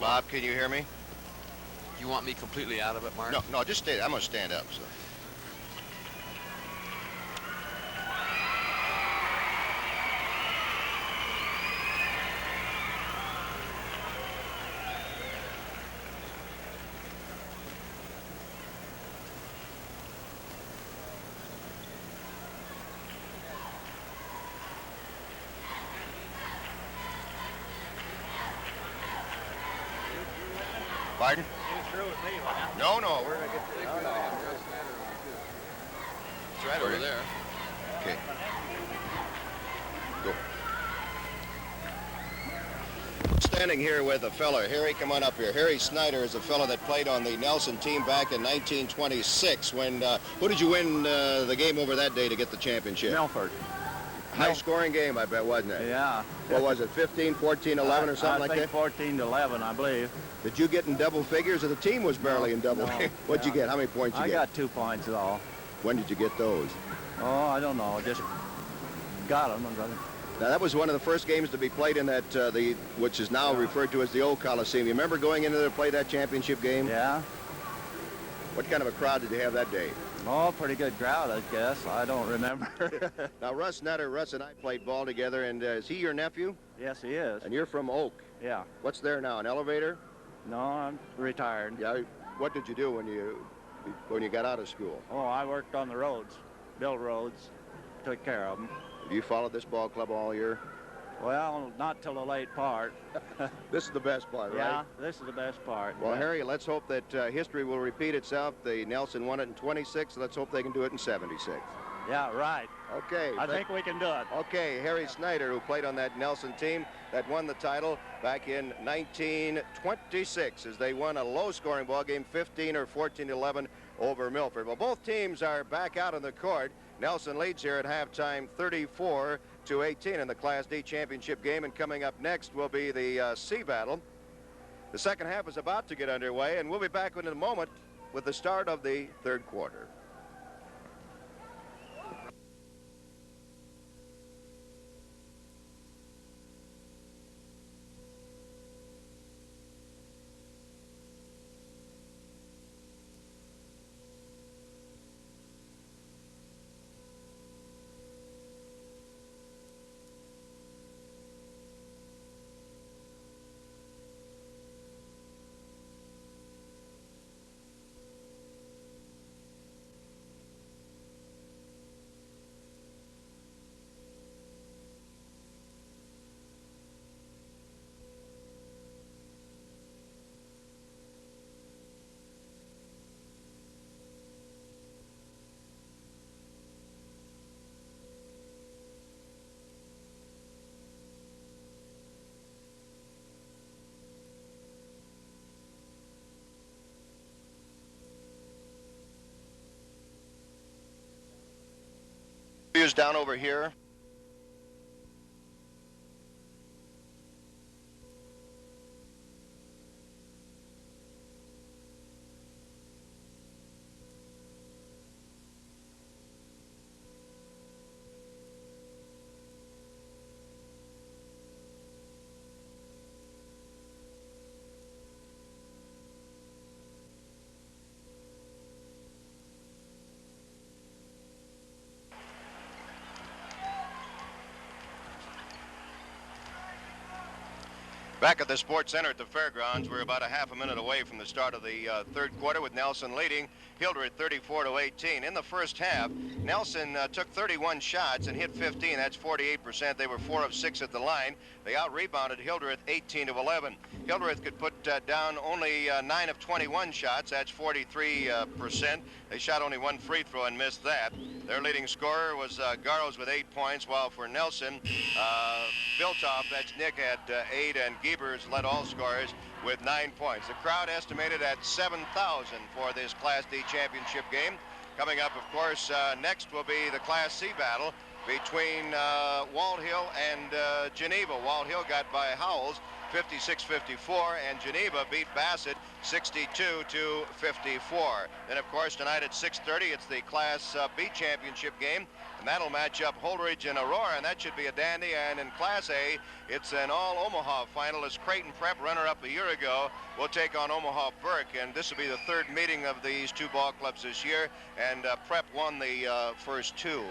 Bob, can you hear me? You want me completely out of it, Mark? No, just stay. I'm going to stand up. So. Pardon? You through with me, man. No, where did I get the... It's right over there. Okay. Go. Standing here with a fella. Harry, come on up here. Harry Snyder is a fella that played on the Nelson team back in 1926. When who did you win the game over that day to get the championship? Milford. High-scoring game, I bet, wasn't it? Yeah. What was it, 15, 14, 11 or something like that? I think 14 to 11, I believe. Did you get in double figures, or the team was barely in double figures? What'd you get? How many points you get? I got 2 points all. When did you get those? Oh, I don't know. Just got them. Now, that was one of the first games to be played in that, which is now referred to as the old Coliseum. You remember going in there to play that championship game? Yeah. What kind of a crowd did you have that day? Oh, pretty good crowd, I guess. I don't remember. Now, Russ and I played ball together, and is he your nephew? Yes, he is. And you're from Oak. Yeah. What's there now, an elevator? No, I'm retired. Yeah. What did you do when you got out of school? Oh, I worked on the roads, built roads, took care of them. Have you followed this ball club all year? Well, not till the late part. This is the best part, right? Yeah, this is the best part. Well, yeah. Harry, let's hope that history will repeat itself. The Nelson won it in 26. Let's hope they can do it in 76. Yeah, right. Okay. I think we can do it. Okay, Harry Snyder, who played on that Nelson team that won the title back in 1926 as they won a low-scoring ball game, 15 or 14-11 over Milford. Well, both teams are back out on the court. Nelson leads here at halftime 34-18 in the Class D championship game, and coming up next will be the C battle. The second half is about to get underway, and we'll be back in a moment with the start of the third quarter. Down over here. Back at the Sports Center at the Fairgrounds, we're about a half a minute away from the start of the third quarter with Nelson leading Hildreth 34-18. In the first half, Nelson took 31 shots and hit 15. That's 48%. They were 4 of 6 at the line. They out-rebounded Hildreth 18-11. Hildreth could put down only 9 of 21 shots. That's 43%. They shot only one free throw and missed that. Their leading scorer was Garros with 8 points, while for Nelson, Biltoft, that's Nick, had 8, and Giebers led all scorers with 9 points. The crowd estimated at 7,000 for this Class D championship game. Coming up, of course, next will be the Class C battle between Walt Hill and Geneva. Walt Hill got by Howells 56-54, and Geneva beat Bassett 62-54. Then, of course, tonight at 6:30, it's the Class B championship game, and that'll match up Holdridge and Aurora, and that should be a dandy. And in Class A, it's an all-Omaha final as Creighton Prep, runner-up a year ago, will take on Omaha Burke, and this will be the third meeting of these two ball clubs this year, and Prep won the first two.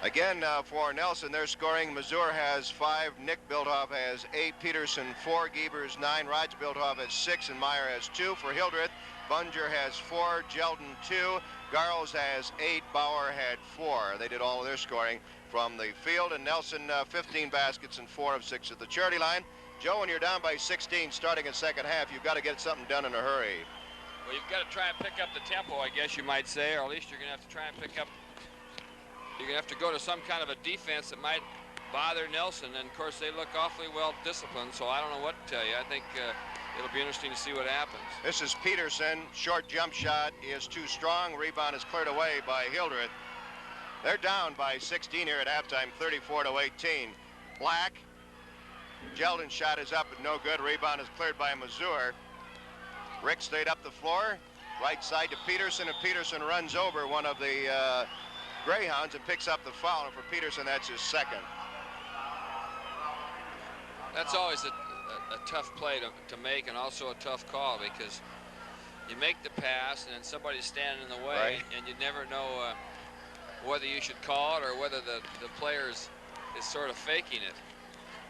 Again, for Nelson, they're scoring. Mazur has 5, Nick Biltoft has 8, Peterson 4, Giebers 9, Raj Biltoft has 6, and Meyer has 2. For Hildreth, Bunger has 4, Jeldon 2, Garles has 8, Bauer had 4. They did all of their scoring from the field, and Nelson 15 baskets and 4 of 6 at the charity line. Joe, when you're down by 16 starting in second half, you've got to get something done in a hurry. Well, you've got to try and pick up the tempo, I guess you might say, or at least you're going to have to try and pick up. You're going to have to go to some kind of a defense that might bother Nelson, and of course they look awfully well disciplined, so I don't know what to tell you. I think it'll be interesting to see what happens. This is Peterson. Short jump shot is too strong. Rebound is cleared away by Hildreth. They're down by 16 here at halftime, 34-18. Black. Jeldon's shot is up but no good. Rebound is cleared by Mazur. Rick stayed up the floor. Right side to Peterson, and Peterson runs over one of the Greyhounds and picks up the foul, and for Peterson, that's his second. That's always a tough play to make, and also a tough call, because you make the pass and then somebody's standing in the way, right, and you never know whether you should call it or whether the player is sort of faking it.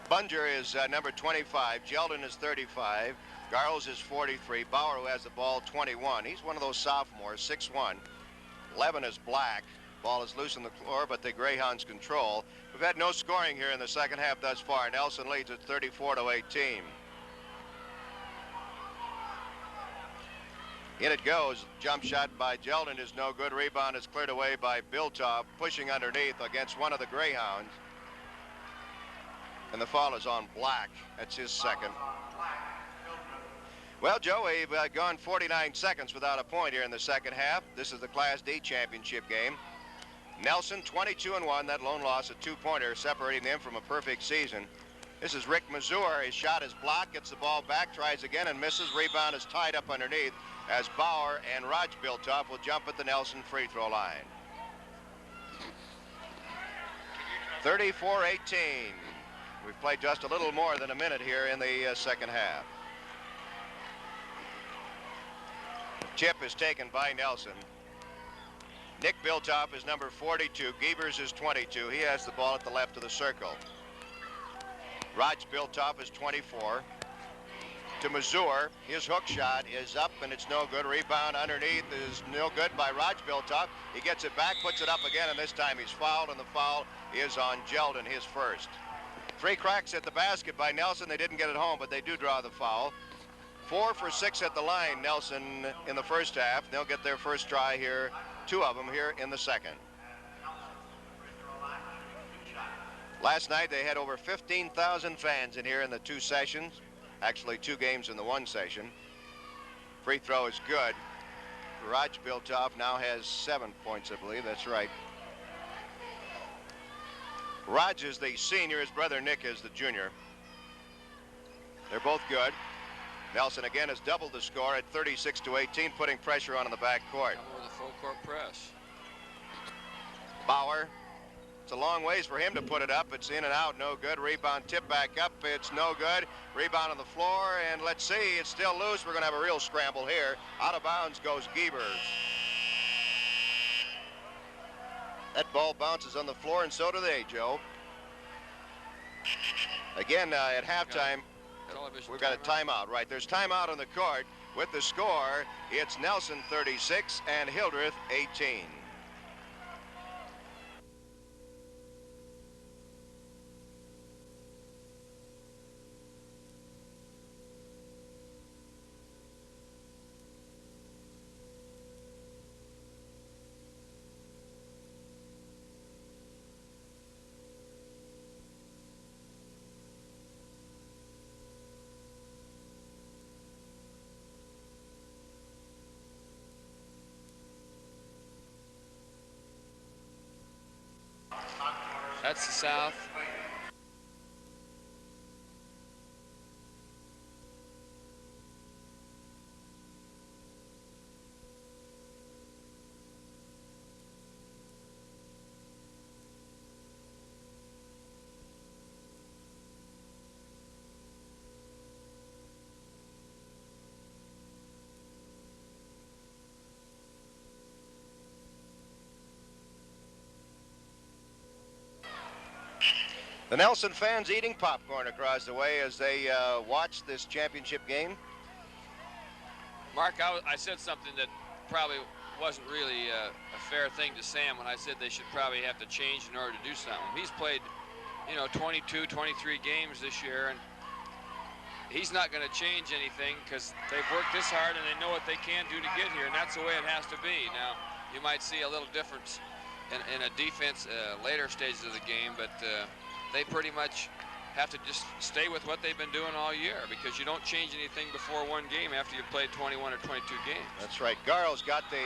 Bunger is number 25. Jeldon is 35. Garles is 43. Bauer, who has the ball, 21. He's one of those sophomores, 6'1". 11 is Black. Ball is loose on the floor, but the Greyhounds control. We've had no scoring here in the second half thus far. Nelson leads at 34-18. In it goes. Jump shot by Jeldon is no good. Rebound is cleared away by Biltoft, pushing underneath against one of the Greyhounds. And the foul is on Black. That's his second. Well, Joe, we've gone 49 seconds without a point here in the second half. This is the Class D championship game. Nelson 22-1, that lone loss, a 2-pointer, separating them from a perfect season. This is Rick Mazur. His shot is blocked, gets the ball back, tries again and misses. Rebound is tied up underneath as Bauer and Raj Biltoft will jump at the Nelson free throw line. 34-18. We've played just a little more than a minute here in the second half. Chip is taken by Nelson. Nick Biltoft is number 42. Giebers is 22. He has the ball at the left of the circle. Raj Biltoft is 24. To Mazur, his hook shot is up and it's no good. Rebound underneath is no good by Raj Biltoft. He gets it back, puts it up again, and this time he's fouled, and the foul is on Jeldon, his first. 3 cracks at the basket by Nelson. They didn't get it home, but they do draw the foul. 4 for 6 at the line, Nelson, in the first half. They'll get their first try here, 2 of them here in the second. Last night they had over 15,000 fans in here in the 2 sessions. Actually 2 games in the 1 session. Free throw is good. Raj Biltoft now has 7 points, I believe. That's right. Raj is the senior. His brother Nick is the junior. They're both good. Nelson again has doubled the score at 36-18, putting pressure on in the backcourt. With a full court press. Bauer. It's a long ways for him to put it up. It's in and out, no good. Rebound tip back up, it's no good. Rebound on the floor, and let's see, it's still loose. We're going to have a real scramble here. Out of bounds goes Giebers. That ball bounces on the floor, and so do they, Joe. Again, at halftime, we've got a timeout, right? There's timeout on the court. With the score, it's Nelson 36 and Hildreth 18. That's the South. The Nelson fans eating popcorn across the way as they watch this championship game. Mark, I said something that probably wasn't really a fair thing to Sam when I said they should probably have to change in order to do something. He's played, you know, 22, 23 games this year, and he's not going to change anything because they've worked this hard and they know what they can do to get here, and that's the way it has to be. Now, you might see a little difference in a defense later stages of the game, but they pretty much have to just stay with what they've been doing all year, because you don't change anything before one game after you've played 21 or 22 games. That's right. Garl's got the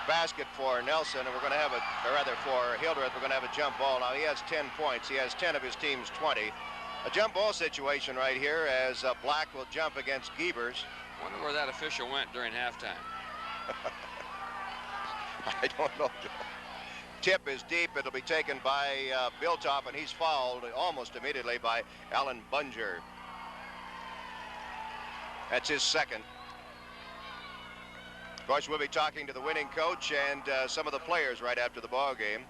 basket for Nelson, and we're going to have or rather for Hildreth, we're going to have a jump ball. Now, he has 10 points. He has 10 of his team's 20. A jump ball situation right here as Black will jump against Giebers. I wonder where that official went during halftime. I don't know, Joe. Tip is deep. It'll be taken by Biltoft, and he's fouled almost immediately by Alan Bunger. That's his second. Of course, we'll be talking to the winning coach and some of the players right after the ball game.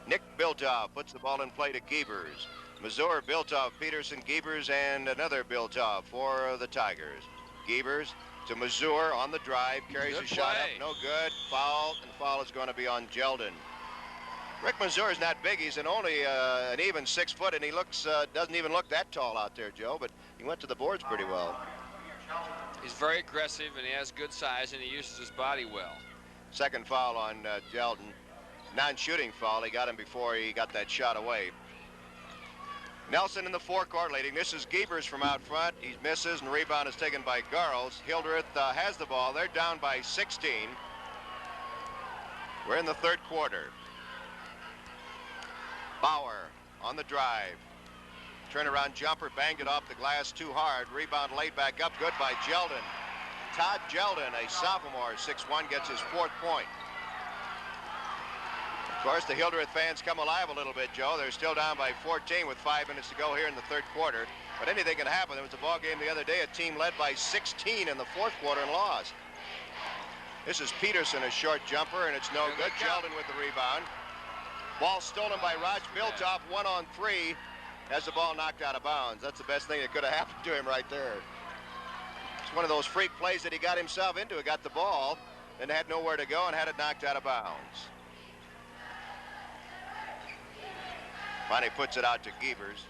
Nick Biltoft puts the ball in play to Giebers. Mazur, Biltoft, Peterson, Giebers, and another Biltoft for the Tigers. Giebers to Mazur on the drive, carries a shot up, no good, foul, and the foul is going to be on Jeldon. Rick Mazur is not big. He's only an even 6 foot, and he looks doesn't even look that tall out there, Joe, but he went to the boards pretty well. He's very aggressive, and he has good size, and he uses his body well. Second foul on Jeldon. Non-shooting foul. He got him before he got that shot away. Nelson in the forecourt leading. This is Giebers from out front. He misses, and the rebound is taken by Garls. Hildreth has the ball. They're down by 16. We're in the third quarter. Bauer on the drive. Turnaround jumper, banged it off the glass too hard. Rebound laid back up, good by Jeldon. Todd Jeldon, a sophomore, 6'1", gets his 4th point. Of course, the Hildreth fans come alive a little bit, Joe. They're still down by 14 with 5 minutes to go here in the third quarter. But anything can happen. There was a ball game the other day. A team led by 16 in the 4th quarter and lost. This is Peterson, a short jumper, and it's no good. Jeldon with the rebound. Ball stolen by Raj Biltoft, 1-on-3. Has the ball knocked out of bounds. That's the best thing that could have happened to him right there. It's one of those freak plays that he got himself into. He got the ball, then had nowhere to go and had it knocked out of bounds. Finally puts it out to Giebers.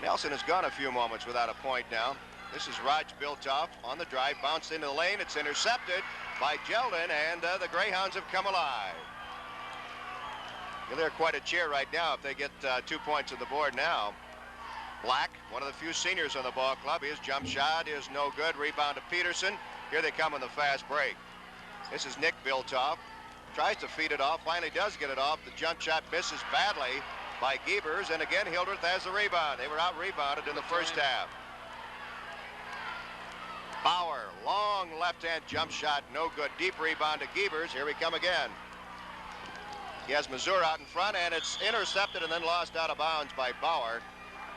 Nelson has gone a few moments without a point now. This is Raj Biltoft on the drive, bounced into the lane. It's intercepted by Jeldon, and the Greyhounds have come alive. They're quite a cheer right now if they get 2 points on the board now. Black, one of the few seniors on the ball club. His jump shot is no good. Rebound to Peterson. Here they come on the fast break. This is Nick Biltoft. Tries to feed it off, finally does get it off. The jump shot misses badly by Giebers, and again Hildreth has the rebound. They were out-rebounded in the first half. Bauer, long left-hand jump shot, no good. Deep rebound to Giebers. Here we come again. He has Mazur out in front, and it's intercepted and then lost out of bounds by Bauer.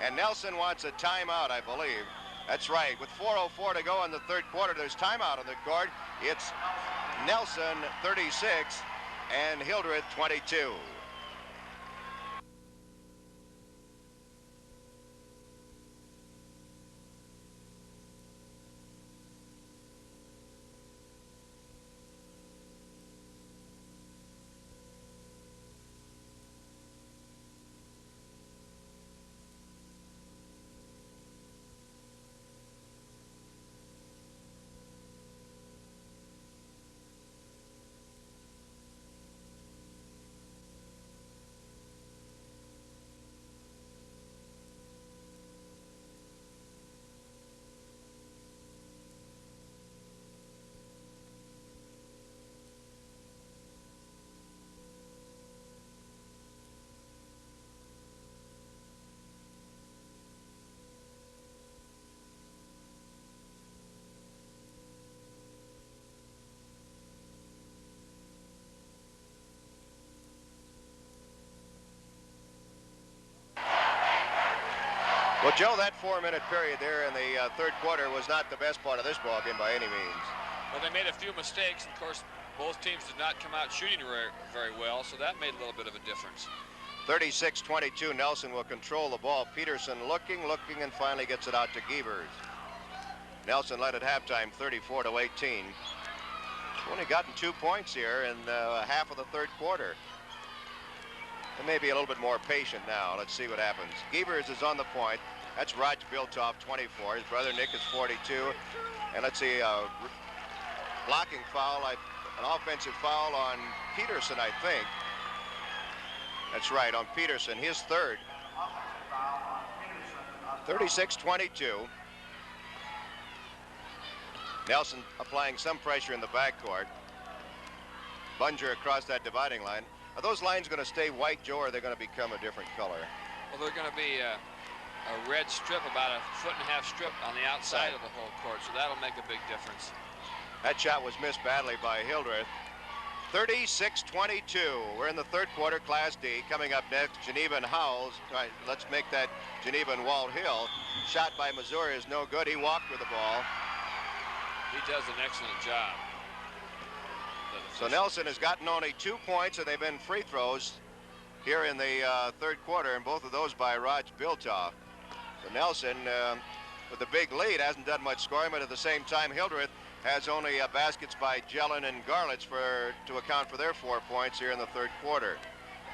And Nelson wants a timeout, I believe. That's right. With 4:04 to go in the third quarter, there's timeout on the court. It's Nelson 36 and Hildreth 22. Well, Joe, that 4-minute period there in the third quarter was not the best part of this ball game by any means. Well, they made a few mistakes. Of course, Both teams did not come out shooting very well, so that made a little bit of a difference. 36-22, Nelson will control the ball. Peterson looking, and finally gets it out to Giebers. Nelson led at halftime, 34-18. Only gotten 2 points here in half of the third quarter. They may be a little bit more patient now. Let's see what happens. Giebers is on the point. That's Raj Biltoft, 24. His brother Nick is 42. And let's see, blocking foul, an offensive foul on Peterson, I think. That's right, on Peterson, his third. 36-22. Nelson applying some pressure in the backcourt. Bunger across that dividing line. Are those lines going to stay white, Joe, or are they going to become a different color? Well, they're going to be a red strip, about a 1.5 strip on the outside of the whole court, so that'll make a big difference. That shot was missed badly by Hildreth. 36-22. We're in the third quarter, Class D. Coming up next, Geneva and Howells. Right, let's make that Geneva and Walt Hill. Shot by Missouri is no good. He walked with the ball. He does an excellent job. So Nelson has gotten only 2 points, and they've been free throws here in the third quarter, and both of those by Raj Biltoft. So Nelson, with the big lead, hasn't done much scoring, but at the same time, Hildreth has only baskets by Jellin and Garlitz to account for their 4 points here in the third quarter.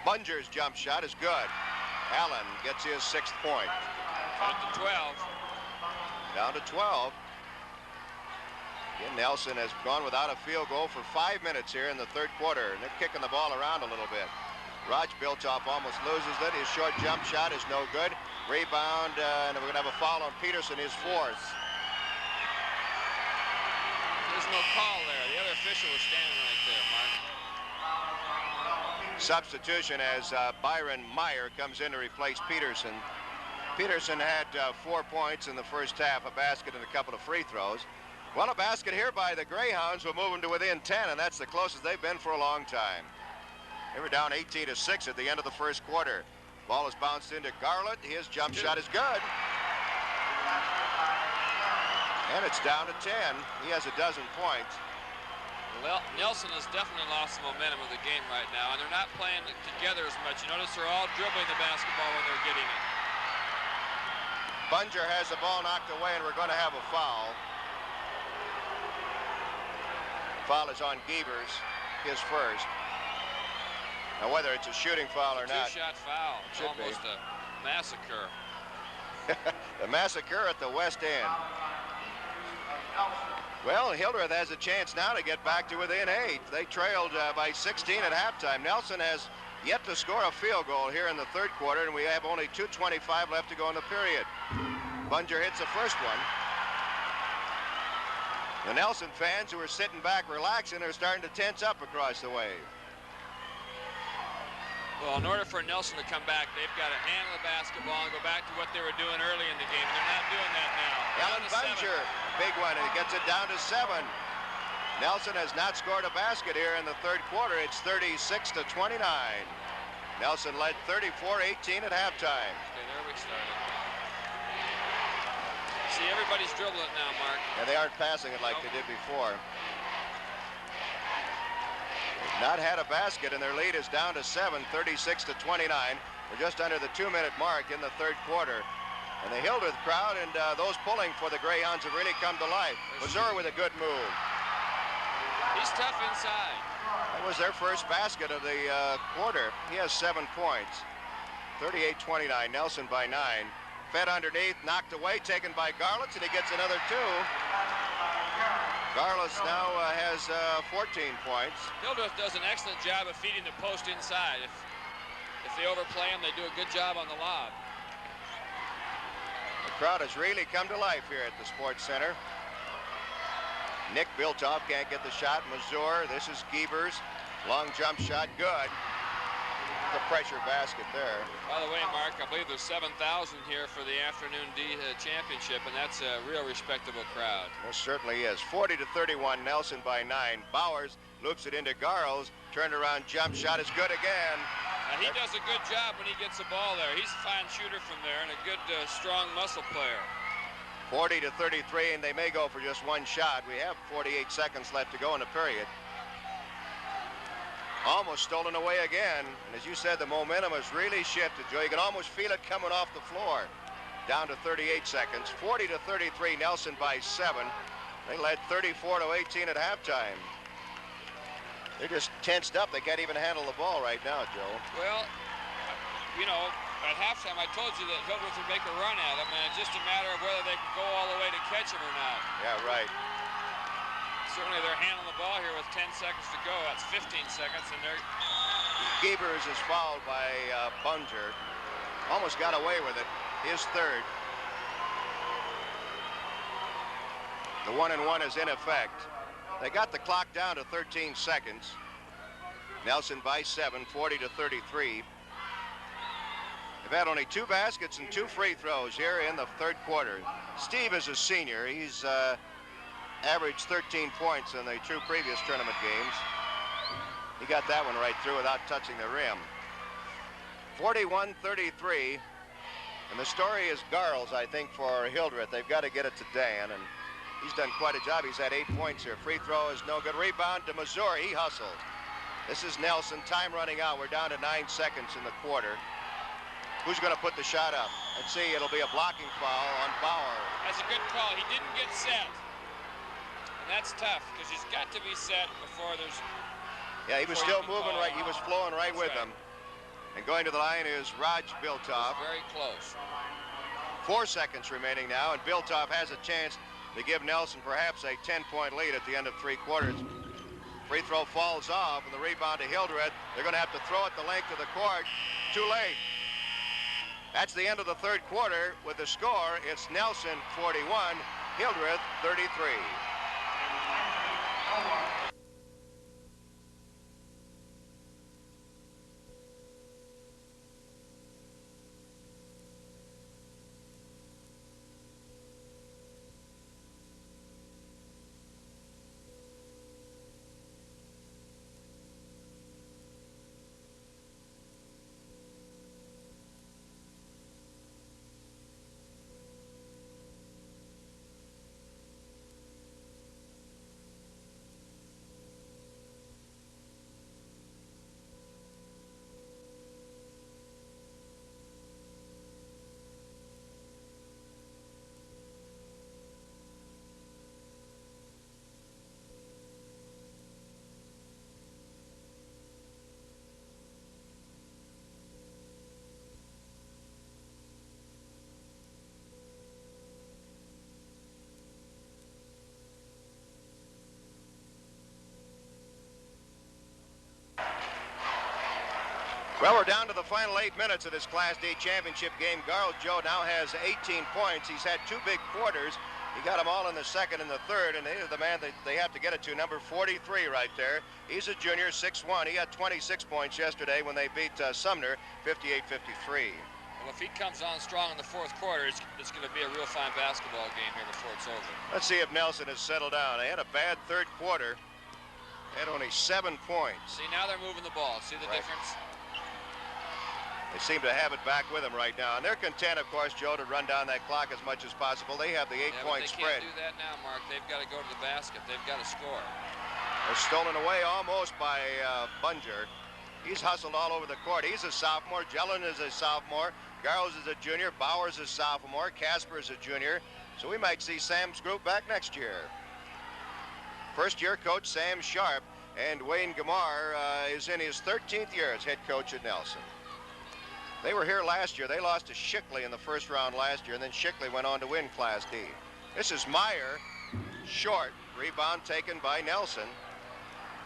Bunger's jump shot is good. Allen gets his 6th point. Down to 12. Down to 12. Again, Nelson has gone without a field goal for 5 minutes here in the third quarter, and they're kicking the ball around a little bit. Raj Biltoft almost loses it. His short jump shot is no good. Rebound, and we're going to have a foul on Peterson, his 4th. There's no call there. The other official was standing right there, Mark. Substitution as Byron Meyer comes in to replace Peterson. Peterson had 4 points in the first half, a basket and a couple of free throws. Well, a basket here by the Greyhounds will move them to within 10, and that's the closest they've been for a long time. They were down 18-6 at the end of the first quarter. Ball is bounced into Garlett. His jump shot is good. And it's down to 10. He has a dozen points. Well, Nelson has definitely lost the momentum of the game right now, and they're not playing together as much. You notice they're all dribbling the basketball when they're getting it. Bunger has the ball knocked away, and we're going to have a foul. Foul is on Giebers, his first. Now, whether it's a shooting foul or not. Two-shot foul. It's almost a massacre. The massacre at the west end. Well, Hildreth has a chance now to get back to within 8. They trailed by 16 at halftime. Nelson has yet to score a field goal here in the third quarter, and we have only 2:25 left to go in the period. Bunger hits the first one. The Nelson fans who are sitting back relaxing are starting to tense up across the way. Well, in order for Nelson to come back, they've got to handle the basketball and go back to what they were doing early in the game. They're not doing that now. Alan Bunger, big one, and he gets it down to 7. Nelson has not scored a basket here in the third quarter. It's 36-29. Nelson led 34-18 at halftime. Okay, there we started. See, everybody's dribbling it now, Mark. And they aren't passing it like they did before. Not had a basket, and their lead is down to 7, 36-29. We're just under the 2-minute mark in the third quarter. And the Hildreth crowd and those pulling for the Greyhounds have really come to life. Missouri with a good move. He's tough inside. That was their first basket of the quarter. He has 7 points. 38-29, Nelson by 9. Fed underneath, knocked away, taken by Garlitz, and he gets another 2. Garlitz now has 14 points. Hildreth does an excellent job of feeding the post inside. If they overplay him, they do a good job on the lob. The crowd has really come to life here at the Sports Center. Nick Biltoft can't get the shot. Missouri, this is Giebers. Long jump shot, good. The pressure basket there. By the way, Mark, I believe there's 7,000 here for the afternoon D championship, and that's a real respectable crowd. It certainly is. 40-31, Nelson by 9. Bowers loops it into Garles. Turned around jump shot is good again. He does a good job when he gets the ball there. He's a fine shooter from there and a good, strong muscle player. 40-33, and they may go for just one shot. We have 48 seconds left to go in the period. Almost stolen away again. And as you said, the momentum has really shifted, Joe. You can almost feel it coming off the floor. Down to 38 seconds. 40-33, Nelson by 7. They led 34-18 at halftime. They're just tensed up. They can't even handle the ball right now, Joe. Well, you know, at halftime I told you that Hildreth would make a run at him, and it's just a matter of whether they can go all the way to catch him or not. Yeah, right. Certainly they're handling the ball here with 10 seconds to go. That's 15 seconds, and they're... Gebers is fouled by Bunger. Almost got away with it. His third. The 1-and-1 is in effect. They got the clock down to 13 seconds. Nelson by 7, 40-33. They've had only 2 baskets and 2 free throws here in the third quarter. Steve is a senior. He's averaged 13 points in the 2 previous tournament games. He got that one right through without touching the rim. 41-33. And the story is Garles, I think, for Hildreth. They've got to get it to Dan, and he's done quite a job. He's had 8 points here. Free throw is no good. Rebound to Missouri. He hustled. This is Nelson. Time running out. We're down to 9 seconds in the quarter. Who's going to put the shot up? Let's see. It'll be a blocking foul on Bauer. That's a good call. He didn't get set. And that's tough because he's got to be set before there's... Yeah, he was still moving right. He was flowing right with them. And going to the line is Raj Biltoft. Very close. 4 seconds remaining now, and Biltoft has a chance to give Nelson perhaps a 10-point lead at the end of 3 quarters. Free throw falls off, and the rebound to Hildreth. They're going to have to throw it the length of the court. Too late. That's the end of the third quarter. With the score, it's Nelson 41, Hildreth 33. Well, we're down to the final 8 minutes of this Class D championship game. Garles Joe now has 18 points. He's had 2 big quarters. He got them all in the second and the third, and he's the man that they have to get it to, number 43 right there. He's a junior, 6'1". He had 26 points yesterday when they beat Sumner, 58-53. Well, if he comes on strong in the fourth quarter, it's going to be a real fine basketball game here before it's over. Let's see if Nelson has settled down. They had a bad third quarter. They had only 7 points. See, now they're moving the ball. See the difference? They seem to have it back with them right now. And they're content, of course, Joe, to run down that clock as much as possible. They have the 8-point spread. They can't do that now, Mark. They've got to go to the basket. They've got to score. They're stolen away almost by Bunger. He's hustled all over the court. He's a sophomore. Jellin is a sophomore. Garles is a junior. Bauer's a sophomore. Casper is a junior. So we might see Sam's group back next year. First-year coach Sam Sharp, and Wayne Gamar is in his 13th year as head coach at Nelson. They were here last year. They lost to Shickley in the first round last year, and then Shickley went on to win Class D. This is Meyer, short, rebound taken by Nelson.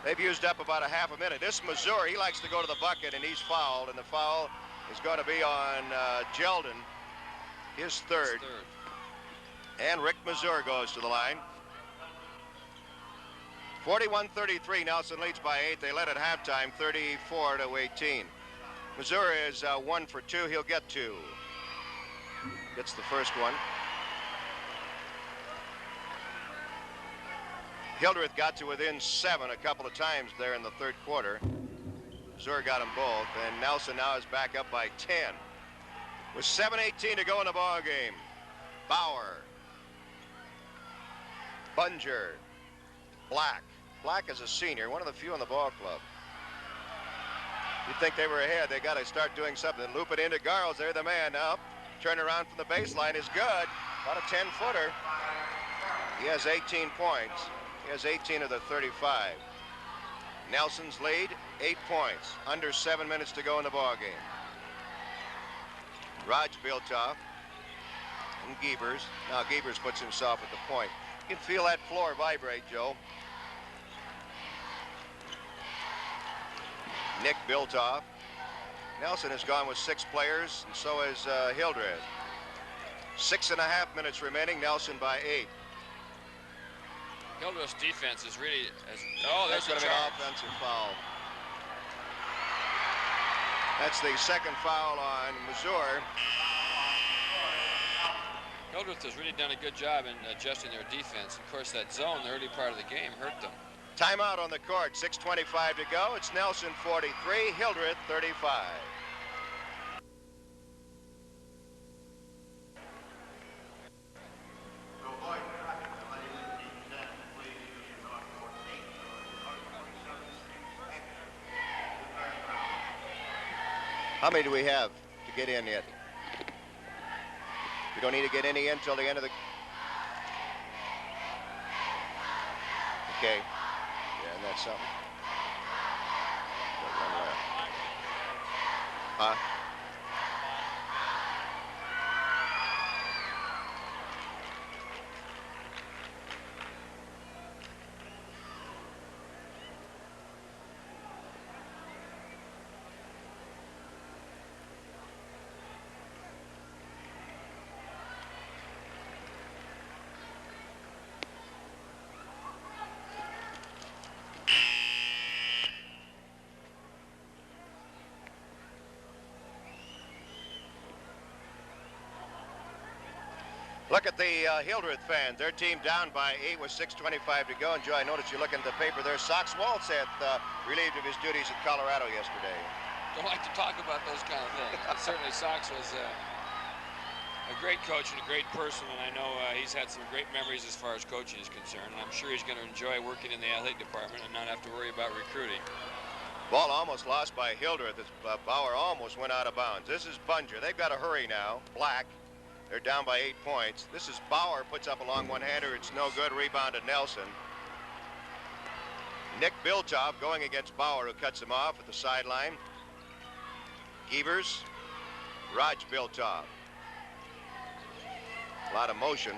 They've used up about a half a minute. This is Missouri. He likes to go to the bucket, and he's fouled, and the foul is going to be on Jeldon, his third. And Rick Missouri goes to the line. 41-33, Nelson leads by 8. They led at halftime, 34-18. Missouri is 1 for 2. He'll get 2. Gets the first one. Hildreth got to within 7 a couple of times there in the third quarter. Missouri got them both, and Nelson now is back up by 10. With 7:18 to go in the ball game. Bauer, Bunger, Black. Black is a senior, one of the few in the ball club. You'd think they were ahead. They got to start doing something. Loop it into Garles. They're the man now. Turn around from the baseline is good. About a 10-footer. He has 18 points. He has 18 of the 35. Nelson's lead, 8 points. Under 7 minutes to go in the ball game. Raj Biltoft and Giebers. Now Giebers puts himself at the point. You can feel that floor vibrate, Joe. Nick Biltoft. Nelson has gone with 6 players, and so has Hildreth. 6.5 minutes remaining. Nelson by 8. Hildreth's defense is really. Oh, there's going to be an offensive foul. That's the second foul on Missouri. Hildreth has really done a good job in adjusting their defense. Of course, that zone, the early part of the game, hurt them. Timeout on the court. 6:25 to go. It's Nelson 43, Hildreth 35. How many do we have to get in yet? We don't need to get any in till the end of the... Okay. Yeah, and that's something. Got one left. Huh? Look at the Hildreth fans. Their team down by 8 with 6:25 to go. And Joe, I noticed you looking at the paper there. Sox Waltz had relieved of his duties at Colorado yesterday. Don't like to talk about those kind of things. But certainly Sox was a great coach and a great person, and I know he's had some great memories as far as coaching is concerned. And I'm sure he's going to enjoy working in the athletic department and not have to worry about recruiting. Ball almost lost by Hildreth. Bauer almost went out of bounds. This is Bunger. They've got to hurry now. Black. They're down by 8 points. This is Bauer, puts up a long one-hander. It's no good. Rebound to Nelson. Nick Biltoft going against Bauer, who cuts him off at the sideline. Giebers. Raj Biltoft. A lot of motion.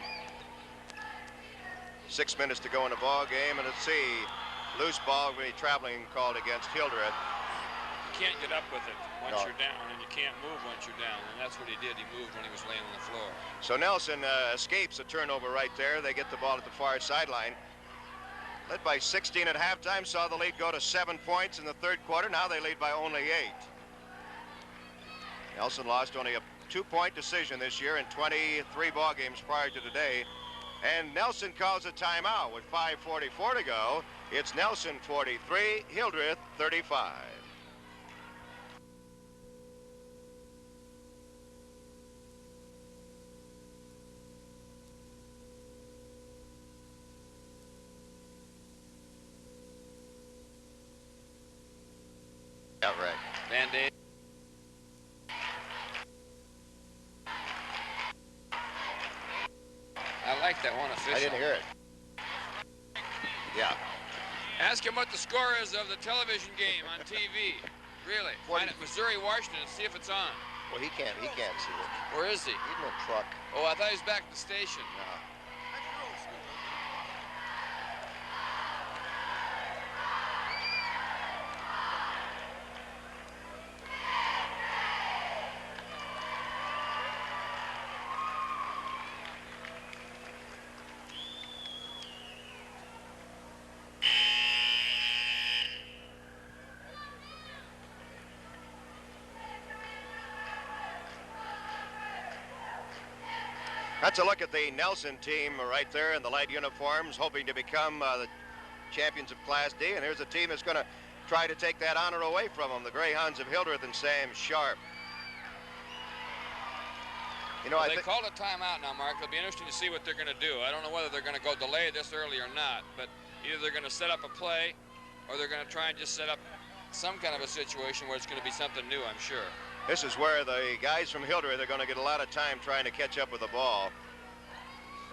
6 minutes to go in the ball game, and let's see. Loose ball, really traveling called against Hildreth. You can't get up with it once you're down, and you can't move once you're down, and that's what he did. He moved when he was laying on the floor. So Nelson escapes a turnover right there. They get the ball at the far sideline. Led by 16 at halftime, saw the lead go to 7 points in the third quarter. Now they lead by only 8. Nelson lost only a 2-point decision this year in 23 ball games prior to today. And Nelson calls a timeout with 5:44 to go. It's Nelson 43, Hildreth 35. Outright. Band-Aid. I like that one official. I didn't hear it. Yeah. Ask him what the score is of the television game on TV. Really. Find it Missouri-Washington and see if it's on. Well, he can't see it. Where is he? He's in a truck. Oh, I thought he was back at the station. No. That's a look at the Nelson team right there in the light uniforms, hoping to become the champions of Class D. And here's a team that's going to try to take that honor away from them, the Greyhounds of Hildreth and Sam Sharp. You know, well, they called a timeout now, Mark. It'll be interesting to see what they're going to do. I don't know whether they're going to go delay this early or not, but either they're going to set up a play or they're going to try and just set up some kind of a situation where it's going to be something new, I'm sure. This is where the guys from Hildreth are going to get a lot of time trying to catch up with the ball.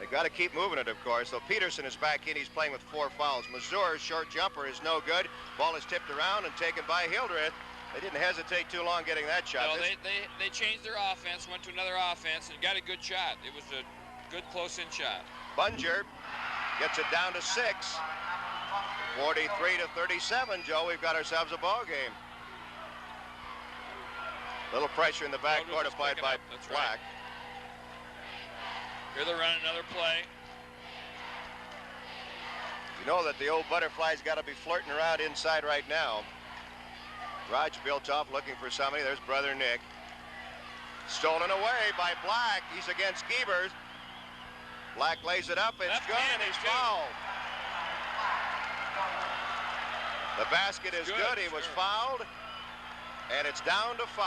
They got to keep moving it, of course. So Peterson is back in. He's playing with 4 fouls. Mazur's short jumper is no good. Ball is tipped around and taken by Hildreth. They didn't hesitate too long getting that shot. No, they changed their offense, went to another offense, and got a good shot. It was a good close-in shot. Bunger gets it down to 6. 43-37, Joe. We've got ourselves a ball game. Little pressure in the backcourt applied by Black. Right. Here they're running another play. You know that the old Butterfly's got to be flirting around inside right now. Raj Biltoft looking for somebody. There's brother Nick. Stolen away by Black. He's against Giebers. Black lays it up. It's good, and he's fouled. The basket is good. He was fouled, and it's down to 5.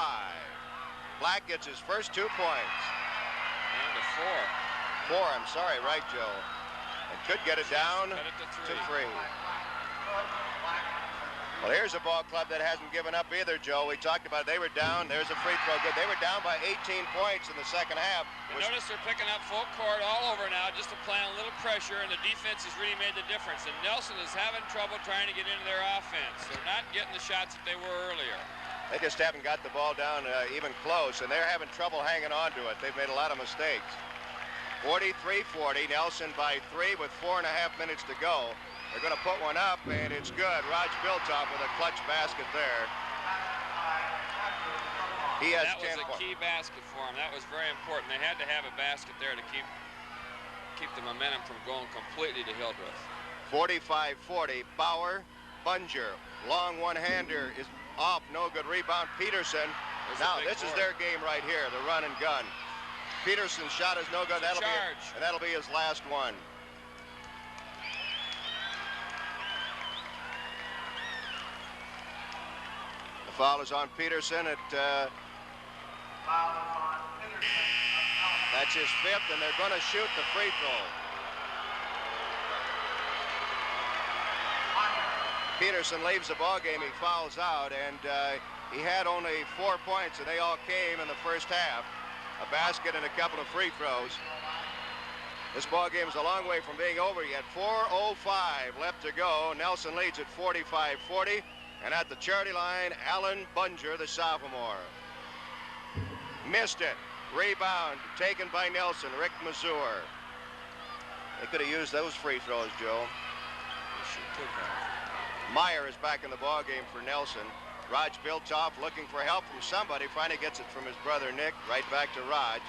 Black gets his first 2 points. Down to 4, I'm sorry, right, Joe. And could get it down to 3. Well, here's a ball club that hasn't given up either, Joe. We talked about they were down. There's a free throw good. They were down by 18 points in the second half. Notice they're picking up full court all over now just applying a little pressure, and the defense has really made the difference. And Nelson is having trouble trying to get into their offense. They're not getting the shots that they were earlier. They just haven't got the ball down even close, and they're having trouble hanging on to it. They've made a lot of mistakes. 43-40, Nelson by 3 with 4.5 minutes to go. They're going to put one up, and it's good. Raj Biltoft with a clutch basket there. He has 10 points. That was a key basket for him. That was very important. They had to have a basket there to keep the momentum from going completely to Hildreth. 45-40, Bauer, Bunger. Long one-hander is off. No good rebound. Peterson. Now, this is their game right here, the run and gun. Peterson's shot is no good. That'll be his last one. The foul is on Peterson. That's his 5th, and they're going to shoot the free throw. Peterson leaves the ball game. He fouls out, and he had only 4 points, and they all came in the first half. A basket and a couple of free throws. This ball game is a long way from being over yet. 4:05 left to go. Nelson leads at 45-40. And at the charity line, Alan Bunger, the sophomore. Missed it. Rebound taken by Nelson. Rick Mazur. They could have used those free throws, Joe. Meyer is back in the ball game for Nelson. Raj Biltoft looking for help from somebody. Finally gets it from his brother Nick. Right back to Raj.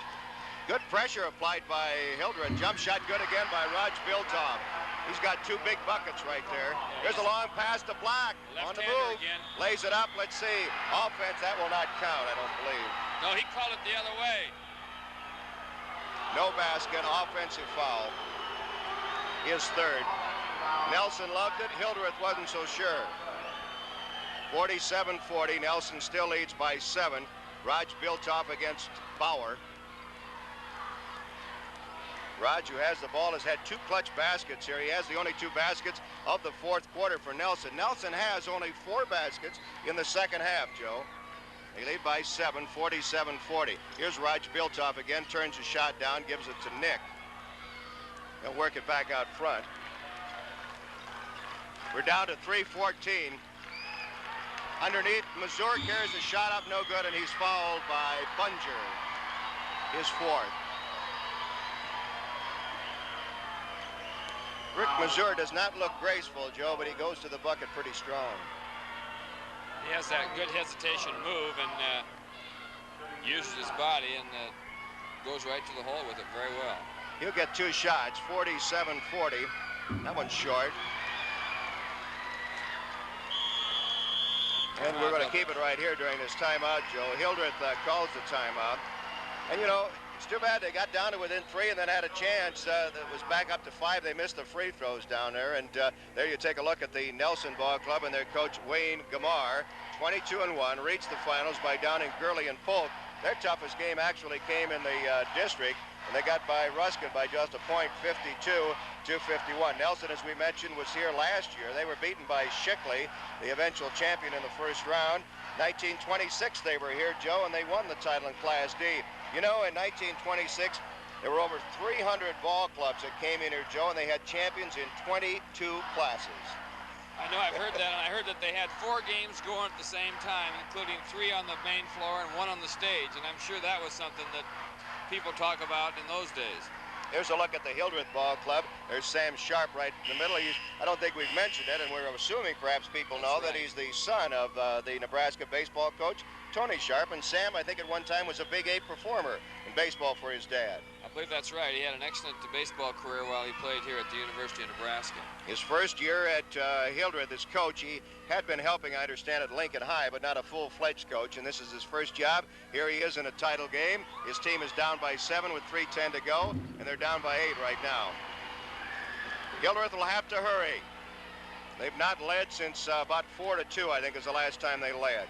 Good pressure applied by Hildreth. Jump shot good again by Raj Biltoft. He's got 2 big buckets right there. There's a long pass to Black. On the move. Again. Lays it up. Let's see. Offense, that will not count, I don't believe. No, he called it the other way. No basket. Offensive foul. His 3rd. Nelson loved it. Hildreth wasn't so sure. 47-40. Nelson still leads by 7. Raj Biltoft against Bauer. Raj, who has the ball, has had 2 clutch baskets here. He has the only 2 baskets of the 4th quarter for Nelson. Nelson has only 4 baskets in the second half, Joe. They lead by 7, 47-40. Here's Raj Biltoft again, turns his shot down, gives it to Nick. They'll work it back out front. We're down to 3:14. Underneath, Mazur carries a shot up, no good, and he's fouled by Bunger, his 4th. Rick Mazur does not look graceful, Joe, but he goes to the bucket pretty strong. He has that good hesitation move and uses his body and goes right to the hole with it very well. He'll get 2 shots, 47-40. That one's short. And we're going to keep it right here during this timeout, Joe. Hildreth calls the timeout. And, you know, it's too bad they got down to within 3 and then had a chance that was back up to 5. They missed the free throws down there. And there you take a look at the Nelson Ball Club and their coach, Wayne Gamar. 22-1, reached the finals by downing Gurley and Polk. Their toughest game actually came in the district. and they got by Ruskin by just a point, 52-51. Nelson, as we mentioned, was here last year. They were beaten by Shickley, the eventual champion in the first round. 1926 they were here, Joe, and they won the title in Class D. You know, in 1926, there were over 300 ball clubs that came in here, Joe, and they had champions in 22 classes. I know, I've heard that, and I heard that they had 4 games going at the same time, including 3 on the main floor and 1 on the stage, and I'm sure that was something that people talk about in those days. Here's a look at the Hildreth Ball Club. There's Sam Sharp right in the middle. I don't think we've mentioned it, and we're assuming perhaps people know that he's the son of the Nebraska baseball coach, Tony Sharp. And Sam, I think at one time, was a Big 8 performer in baseball for his dad. I believe that's right. He had an excellent baseball career while he played here at the University of Nebraska. His first year at Hildreth as coach, he had been helping, I understand, at Lincoln High, but not a full-fledged coach, and this is his first job. Here he is in a title game. His team is down by 7 with 3:10 to go, and they're down by 8 right now. Hildreth will have to hurry. They've not led since about 4-2, I think, is the last time they led.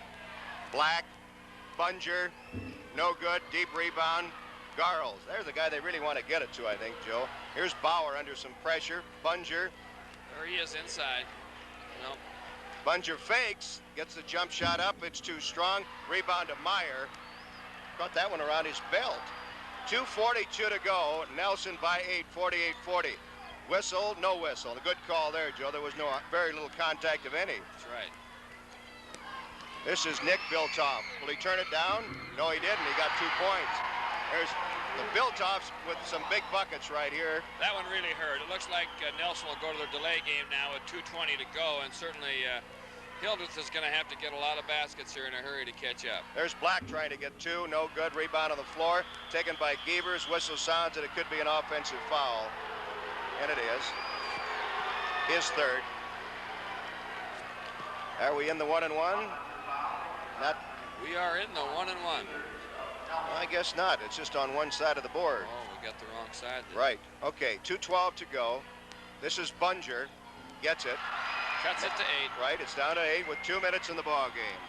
Black, Bunger, no good, deep rebound. Garles, there's the guy they really want to get it to, I think, Joe. Here's Bauer under some pressure. Bunger. There he is inside. No. Bunger fakes, gets the jump shot up. It's too strong. Rebound to Meyer. Got that one around his belt. 2:42 to go. Nelson by 8, 48-40. Whistle, no whistle. A good call there, Joe. There was very little contact of any. That's right. This is Nick Biltoft. Will he turn it down? No, he didn't. He got 2 points. There's the Biltofts with some big buckets right here. That one really hurt. It looks like Nelson will go to their delay game now with 2:20 to go, and certainly Hildreth is going to have to get a lot of baskets here in a hurry to catch up. There's Black trying to get 2. No good. Rebound on the floor. Taken by Gievers. Whistle sounds that it could be an offensive foul. And it is. His third. Are we in the 1-and-1? Not. We are in the 1-and-1. I guess not. It's just on one side of the board. Oh, we got the wrong side then. Right. Okay, 2:12 to go. This is Bunger. Gets it. Cuts it to 8. Right, it's down to 8 with 2 minutes in the ball game.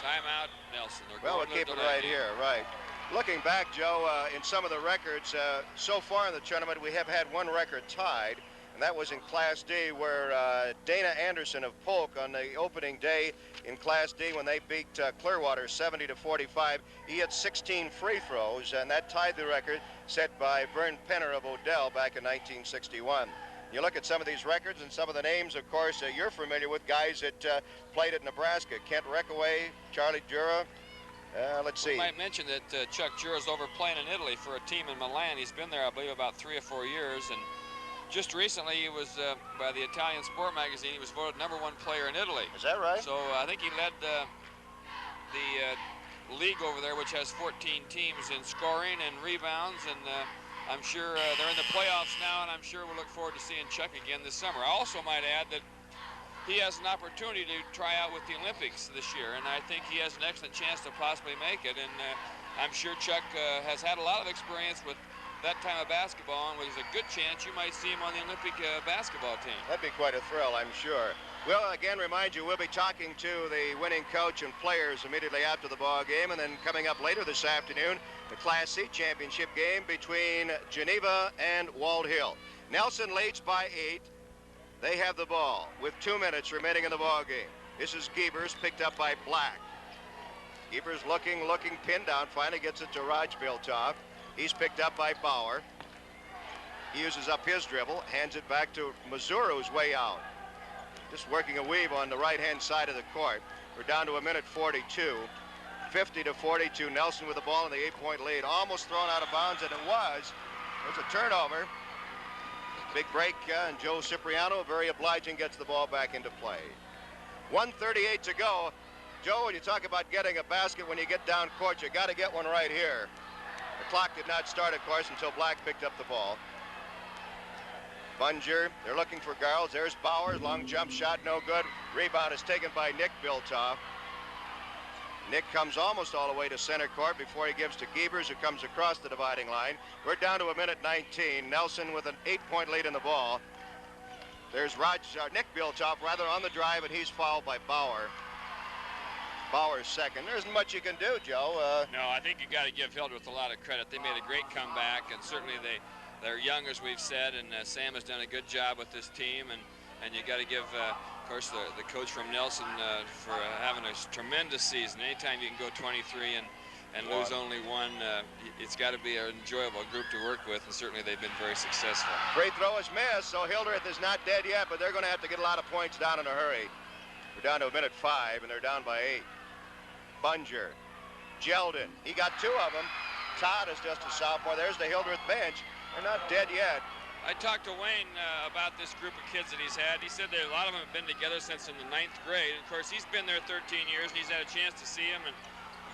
Timeout, Nelson. Well, we'll keep it right here, right. Looking back, Joe, in some of the records, so far in the tournament, we have had one record tied, and that was in Class D, where Dana Anderson of Polk on the opening day in Class D when they beat Clearwater 70-45. He had 16 free throws, and that tied the record set by Vern Penner of Odell back in 1961. You look at some of these records and some of the names, of course, you're familiar with, guys that played at Nebraska. Kent Reckaway, Charlie Jura. Let's see. I might mention that Chuck Jura's over playing in Italy for a team in Milan. He's been there, I believe, about 3 or 4 years, and just recently he was, by the Italian Sport magazine, he was voted #1 player in Italy. Is that right? So I think he led the league over there, which has 14 teams in scoring and rebounds, and I'm sure they're in the playoffs now, and I'm sure we'll look forward to seeing Chuck again this summer. I also might add that he has an opportunity to try out with the Olympics this year, and I think he has an excellent chance to possibly make it, and I'm sure Chuck has had a lot of experience with that time of basketball, and there's a good chance you might see him on the Olympic basketball team. That'd be quite a thrill, I'm sure. We'll again remind you, we'll be talking to the winning coach and players immediately after the ball game, and then coming up later this afternoon, the Class C championship game between Geneva and Wald Hill. Nelson leads by 8. They have the ball with 2 minutes remaining in the ball game. This is Gievers, picked up by Black. Gievers looking, pinned down, finally gets it to Raj Biltoft. He's picked up by Bauer. He uses up his dribble, hands it back to Mazur, who's way out. Just working a weave on the right-hand side of the court. We're down to 1:42. 50-42. Nelson with the ball in the 8-point lead. Almost thrown out of bounds, and it was. There's a turnover. Big break, and Joe Cipriano, very obliging, gets the ball back into play. 1:38 to go. Joe, when you talk about getting a basket when you get down court, you got to get one right here. The clock did not start, of course, until Black picked up the ball. Bunger, they're looking for Garles. There's Bowers, long jump shot, no good. Rebound is taken by Nick Biltoft. Nick comes almost all the way to center court before he gives to Gievers, who comes across the dividing line. We're down to 1:19. Nelson with an 8-point lead in the ball. There's Nick Biltoft, rather, on the drive, and he's fouled by Bauer. Bauer's second. There isn't much you can do, Joe. No, I think you got to give Hildreth a lot of credit. They made a great comeback, and certainly they're young, as we've said, and Sam has done a good job with this team, and you got to give, of course, the coach from Nelson for having a tremendous season. Anytime you can go 23 and lose only one, it's got to be an enjoyable group to work with, and certainly they've been very successful. Free throw is missed, so Hildreth is not dead yet, but they're going to have to get a lot of points down in a hurry. We're down to a minute 5, and they're down by 8. Bunger, Jeldon, he got 2 of them. Todd is just a sophomore. There's the Hildreth bench. They're not dead yet. I talked to Wayne about this group of kids that he's had. He said that a lot of them have been together since in the 9th grade. And of course, he's been there 13 years, and he's had a chance to see them and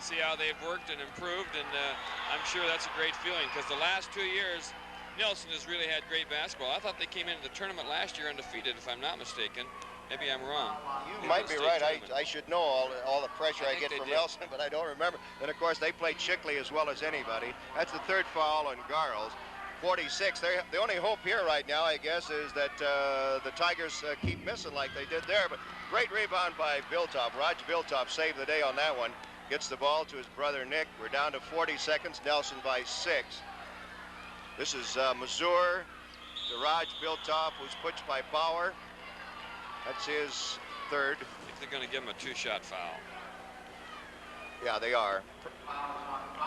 see how they've worked and improved. And I'm sure that's a great feeling, because the last 2 years, Nelson has really had great basketball. I thought they came into the tournament last year undefeated, if I'm not mistaken. Maybe I'm wrong. You might be right. I should know all the pressure I get from Nelson, but I don't remember. And, of course, they played Chickley as well as anybody. That's the 3rd foul on Garles. 46. The only hope here right now, I guess, is that the Tigers keep missing like they did there. But great rebound by Biltoft. Roger Biltoft saved the day on that one. Gets the ball to his brother Nick. We're down to 40 seconds. Nelson by 6. This is Mazur to Raj Biltoft, who's pushed by Bauer. That's his 3rd. I think they're going to give him a 2-shot foul. Yeah, they are.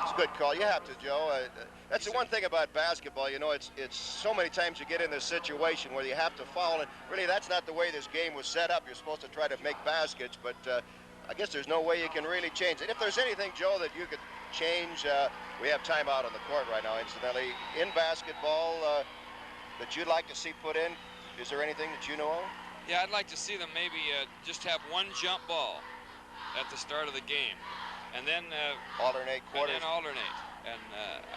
It's a good call. You have to, Joe. That's the one thing about basketball. You know, it's so many times you get in this situation where you have to foul, and really that's not the way this game was set up. You're supposed to try to make baskets, but I guess there's no way you can really change it. If there's anything, Joe, that you could change, we have timeout on the court right now, incidentally. In basketball that you'd like to see put in, is there anything that you know of? Yeah, I'd like to see them maybe just have one jump ball at the start of the game, and then alternate quarters. And then alternate. And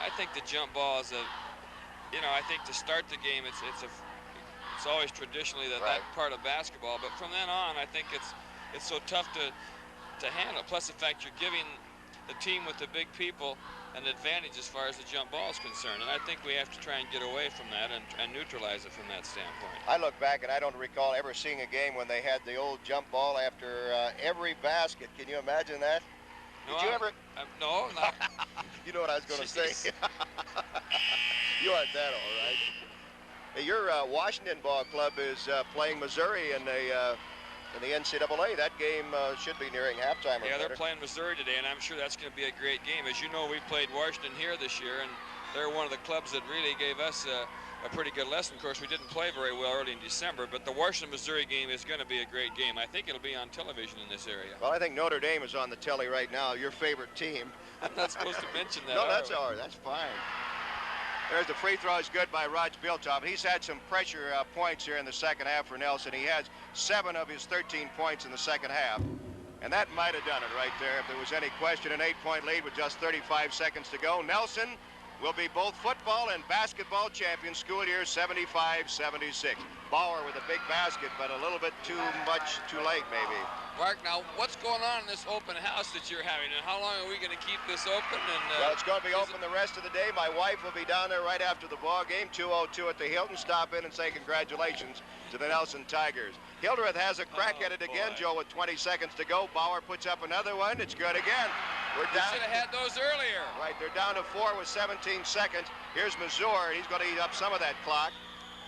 I think the jump ball is I think to start the game, it's always traditionally that part of basketball. But from then on, I think it's so tough to handle. Plus the fact you're giving the team with the big people an advantage as far as the jump ball is concerned, and I think we have to try and get away from that and neutralize it from that standpoint. I look back and I don't recall ever seeing a game when they had the old jump ball after every basket. Can you imagine that? No, Did you ever? No, not. You know what I was going to say. You aren't that all right. Hey, your Washington ball club is playing Missouri in the NCAA. That game should be nearing halftime. Yeah, they're playing Missouri today, and I'm sure that's going to be a great game. As you know, we played Washington here this year, and they're one of the clubs that really gave us a pretty good lesson. Of course, we didn't play very well early in December, but the Washington-Missouri game is going to be a great game. I think it'll be on television in this area. Well, I think Notre Dame is on the telly right now, your favorite team. I'm not supposed to mention that. No, that's all right. That's fine. There's the free throw is good by Raj Biltoft. He's had some pressure points here in the second half for Nelson. He has 7 of his 13 points in the second half. And that might have done it right there if there was any question. An 8-point lead with just 35 seconds to go. Nelson will be both football and basketball champions school year 75-76. Bauer with a big basket, but a little bit too much too late maybe. Mark, now what's going on in this open house that you're having, and how long are we going to keep this open? And well, it's going to be open the rest of the day. My wife will be down there right after the ball game, 2:02 at the Hilton. Stop in and say congratulations to the Nelson Tigers. Hildreth has a crack at it again, Joe, with 20 seconds to go. Bauer puts up another one. It's good again. We're down. We should have had those earlier. Right, they're down to 4 with 17 seconds. Here's Mazur. He's going to eat up some of that clock.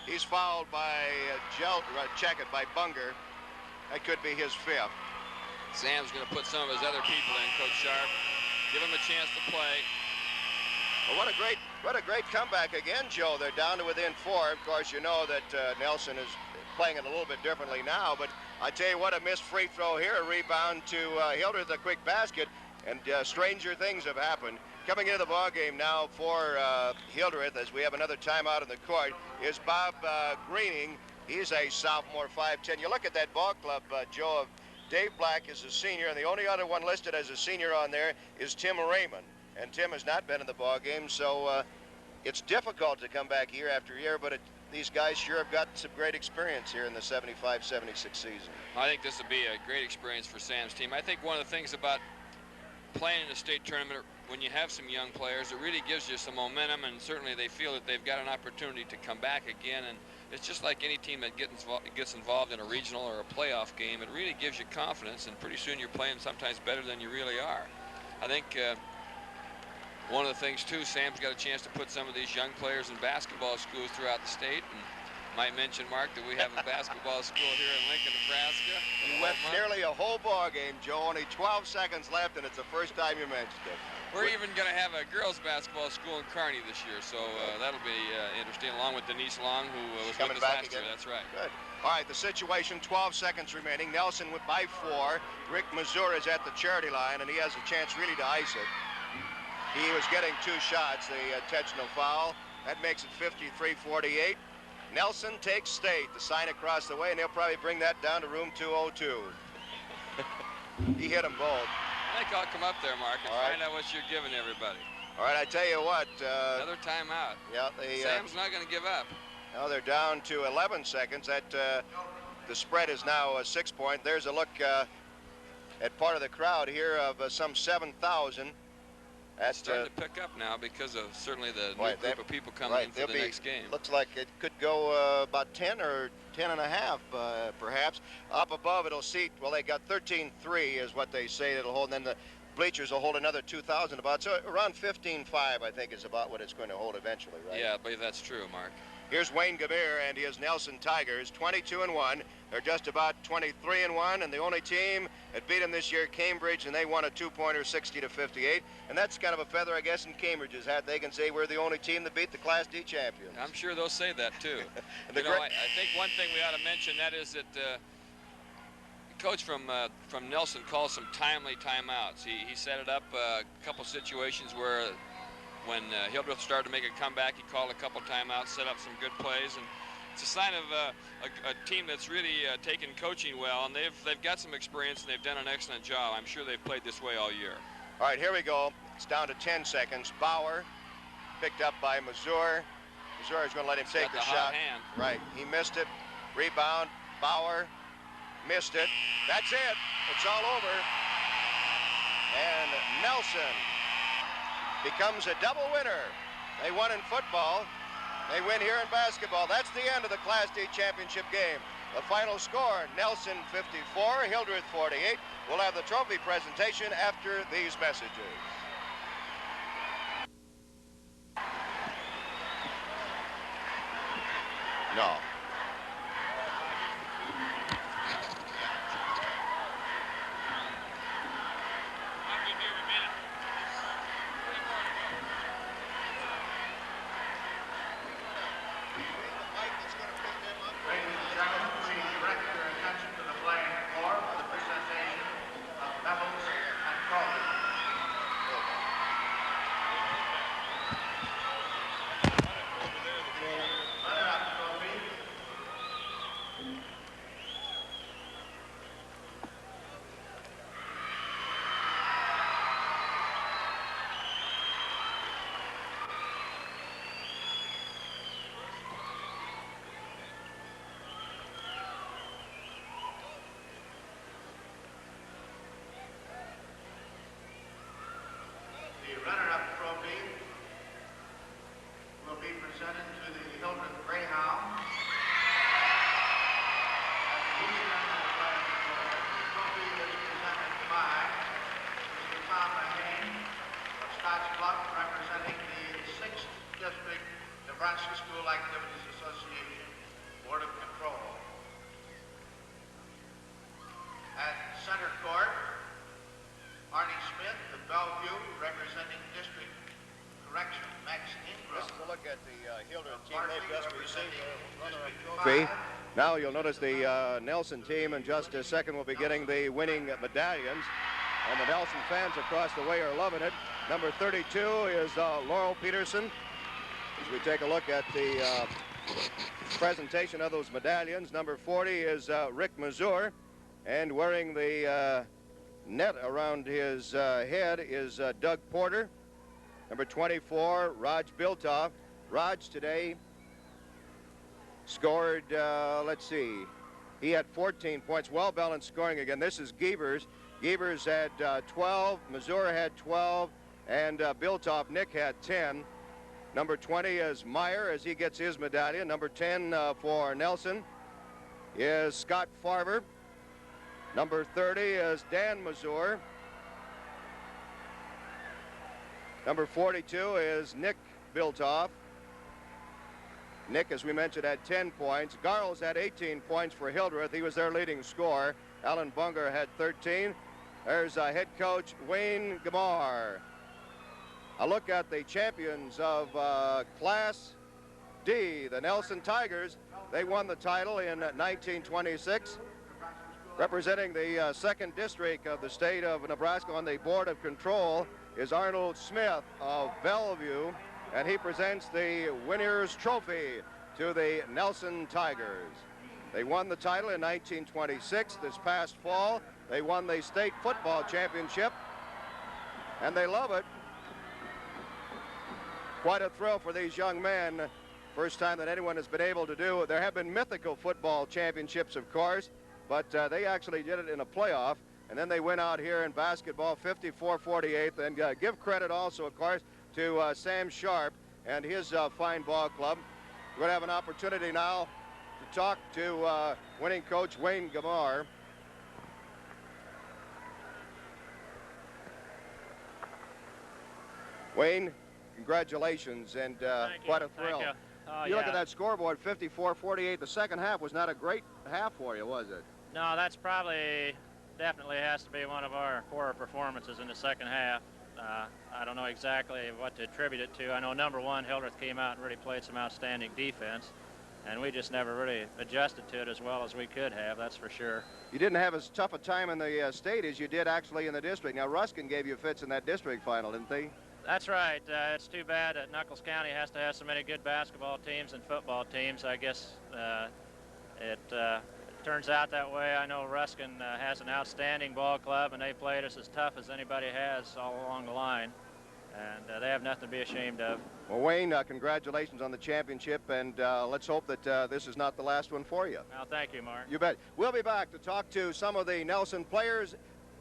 He's fouled by by Bunger. That could be his 5th. Sam's going to put some of his other people in, Coach Sharp. Give him a chance to play. Well, what a great comeback again, Joe. They're down to within 4. Of course, you know that Nelson is playing it a little bit differently now, but I tell you what, a missed free throw here, a rebound to Hildreth, a quick basket, and stranger things have happened. Coming into the ball game now for Hildreth, as we have another timeout in the court, is Bob Greening. He's a sophomore, 5'10". You look at that ball club, Joe. Dave Black is a senior, and the only other one listed as a senior on there is Tim Raymond. And Tim has not been in the ball game, so it's difficult to come back year after year, but these guys sure have got some great experience here in the 75-76 season. I think this will be a great experience for Sam's team. I think one of the things about playing in the state tournament when you have some young players, it really gives you some momentum, and certainly they feel that they've got an opportunity to come back again. And it's just like any team that gets involved in a regional or a playoff game. It really gives you confidence, and pretty soon you're playing sometimes better than you really are. I think one of the things too, Sam's got a chance to put some of these young players in basketball schools throughout the state. And might mention, Mark, that we have a basketball school here in Lincoln, Nebraska. You went nearly a whole ball game, Joe. Only 12 seconds left, and it's the first time you mentioned it. We're even going to have a girls basketball school in Kearney this year, so that'll be interesting, along with Denise Long, who was coming with us back last again. year. That's right. Good. All right, the situation, 12 seconds remaining. Nelson by 4. Rick Mazur is at the charity line, and he has a chance really to ice it. He was getting 2 shots, the intentional foul. That makes it 53-48. Nelson takes state, the sign across the way, and they'll probably bring that down to room 202. He hit them both. I think I'll come up there, Mark, and find out what you're giving everybody. All right, I tell you what. Another timeout. Yeah, Sam's not going to give up. No, they're down to 11 seconds. That the spread is now 6 point. There's a look at part of the crowd here of some 7,000. It's starting to pick up now because of certainly the new group of people coming in for the next game. Looks like it could go about 10 or 10 and a half, perhaps. Up above, it'll seat, well, they got 13-3 is what they say it'll hold, and then the bleachers will hold another 2,000 about. So around 15-5, I think, is about what it's going to hold eventually, right? Yeah, I believe that's true, Mark. Here's Wayne Gamere and his Nelson Tigers, 22-1. They're just about 23-1, and the only team that beat them this year, Cambridge, and they won a 2-pointer, 60-58. And that's kind of a feather, I guess, in Cambridge's hat. They can say we're the only team that beat the Class D champions. I'm sure they'll say that too. You know, I think one thing we ought to mention, that is that the coach from Nelson calls some timely timeouts. He set it up a couple situations where when Hildreth started to make a comeback, he called a couple timeouts, set up some good plays, and it's a sign of a team that's really taken coaching well, and they've got some experience, and they've done an excellent job. I'm sure they've played this way all year. All right, here we go. It's down to 10 seconds. Bauer picked up by Mazur. Mazur is going to let him take the shot. Hand. Right, he missed it. Rebound, Bauer missed it. That's it. It's all over. And Nelson becomes a double winner. They won in football. They win here in basketball. That's the end of the Class D championship game. The final score, Nelson 54, Hildreth 48. We'll have the trophy presentation after these messages. No. Nebraska School Activities Association Board of Control. At center court, Arnie Smith of Bellevue, representing District Correction, Max Ingram. This is a look at the Hildreth team. They've just received a trophy. Now you'll notice the Nelson team in just a second will be getting the winning medallions. And the Nelson fans across the way are loving it. Number 32 is Laurel Peterson. As we take a look at the presentation of those medallions, number 40 is Rick Mazur, and wearing the net around his head is Doug Porter. Number 24, Raj Biltoft. Raj today scored, let's see, he had 14 points, well-balanced scoring again. This is Giebers. Giebers had 12, Mazur had 12, And Biltoft, Nick, had 10. Number 20 is Meyer as he gets his medallion. Number 10 for Nelson is Scott Farver. Number 30 is Dan Mazur. Number 42 is Nick Biltoft. Nick, as we mentioned, had 10 points. Garles had 18 points for Hildreth. He was their leading scorer. Alan Bunger had 13. There's head coach Wayne Gamar. A look at the champions of Class D, the Nelson Tigers. They won the title in 1926. Representing the 2nd District of the state of Nebraska on the Board of Control is Arnold Smith of Bellevue, and he presents the winner's trophy to the Nelson Tigers. They won the title in 1926. This past fall, they won the state football championship, and they love it. Quite a thrill for these young men. First time that anyone has been able to do. There have been mythical football championships, of course, but they actually did it in a playoff, and then they went out here in basketball 54-48. And give credit also, of course, to Sam Sharp and his fine ball club. We're going to have an opportunity now to talk to winning coach Wayne Gamar. Wayne, congratulations, and quite a thrill. Thank you. You look at that scoreboard, 54-48. The second half was not a great half for you, was it? No, that's definitely has to be one of our poorer performances in the second half. I don't know exactly what to attribute it to. I know number one, Hildreth came out and really played some outstanding defense, and we just never really adjusted to it as well as we could have, that's for sure. You didn't have as tough a time in the state as you did actually in the district. Now, Ruskin gave you fits in that district final, didn't they? That's right. It's too bad that Nuckolls County has to have so many good basketball teams and football teams. I guess it turns out that way. I know Ruskin has an outstanding ball club, and they played us as tough as anybody has all along the line, and they have nothing to be ashamed of. Well, Wayne, congratulations on the championship, and let's hope that this is not the last one for you. Well, thank you, Mark. You bet. We'll be back to talk to some of the Nelson players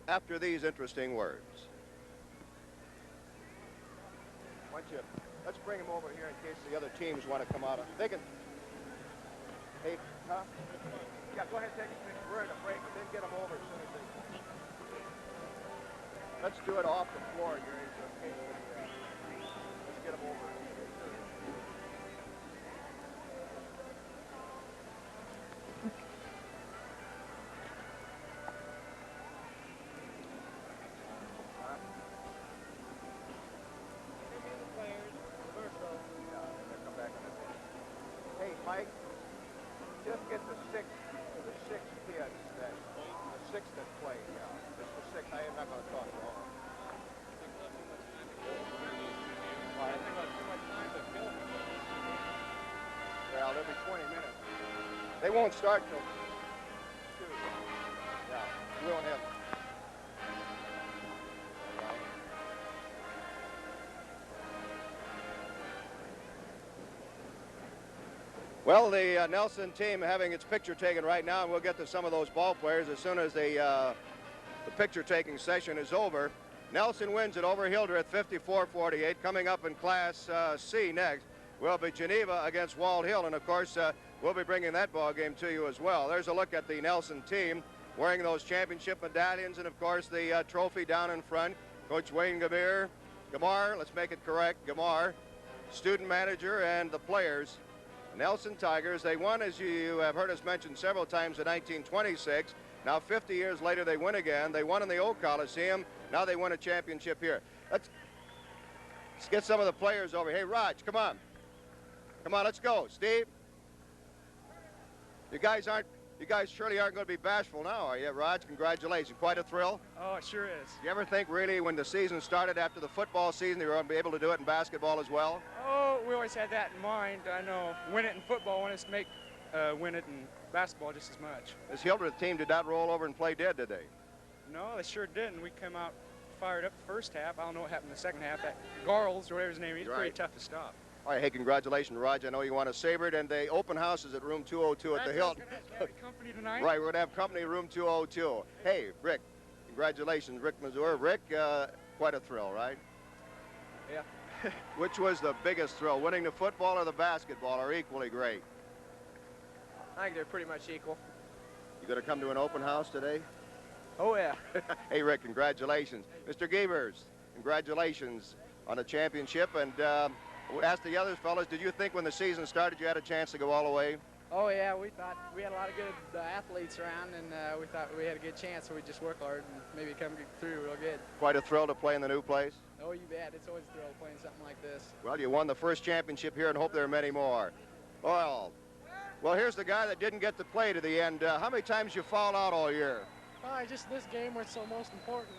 after these interesting words. Let's bring them over here in case the other teams want to come out. They can. Hey, huh? Yeah, go ahead and take a picture. We're in a break, but then get them over as soon as they can. Let's do it off the floor here. Okay. Let's get them over. Mike, just get the six kids that play. Yeah, just the six. I am not going to talk to all. Well, they'll be 20 minutes. They won't start till 2. Yeah, we won't have. Well, the Nelson team having its picture taken right now, and we'll get to some of those ball players as soon as the picture-taking session is over. Nelson wins it over Hildreth, 54-48. Coming up in Class C next will be Geneva against Wald Hill, and of course, we'll be bringing that ball game to you as well. There's a look at the Nelson team wearing those championship medallions, and of course, the trophy down in front. Coach Wayne Gamar, let's make it correct, Gamar, student manager, and the players. Nelson Tigers, they won, as you have heard us mention several times, in 1926. Now 50 years later, they win again. They won in the old Coliseum. Now they win a championship here. Let's get some of the players over. Hey, Raj, come on. Come on, let's go. Steve, you guys surely aren't going to be bashful now, are you, Raj? Congratulations. Quite a thrill. Oh, it sure is. You ever think, really, when the season started after the football season, you were going to be able to do it in basketball as well? Oh, we always had that in mind. I know win it in football, want us to make win it in basketball just as much. This Hildreth team did not roll over and play dead, did they? No, they sure didn't. We come out fired up the first half. I don't know what happened in the second half. That Garles, or whatever his name is, pretty tough to stop. All right, hey, congratulations, Raj. I know you want to savor it, and the open house is at room 202 at the Hilton. Company tonight? Right, we're going to have company room 202. Hey, Rick, congratulations, Rick Mazur. Rick, quite a thrill, right? Yeah. Which was the biggest thrill, winning the football or the basketball, are equally great? I think they're pretty much equal. You going to come to an open house today? Oh, yeah. Hey, Rick, congratulations. Mr. Gievers, congratulations on the championship. And we asked the other fellas, did you think when the season started you had a chance to go all the way? Oh, yeah, we thought we had a lot of good athletes around, and we thought we had a good chance, so we just work hard and maybe come through real good. Quite a thrill to play in the new place? Oh, you bet. It's always a thrill playing something like this. Well, you won the first championship here and hope there are many more. Well, here's the guy that didn't get to play to the end. How many times you fouled out all year? Just this game where it's so most important.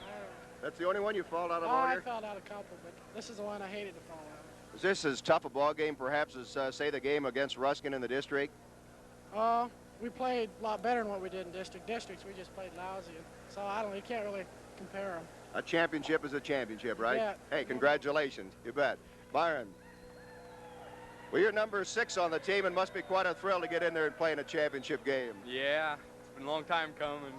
That's the only one you fouled out of all year? I fouled out a couple, but this is the one I hated to foul out. Is this as tough a ball game perhaps as, say, the game against Ruskin in the district? We played a lot better than what we did in districts. We just played lousy. So you can't really compare them. A championship is a championship, right? Yeah. Hey, congratulations. You bet. Byron, well, you're number 6 on the team and must be quite a thrill to get in there and play in a championship game. Yeah, it's been a long time coming.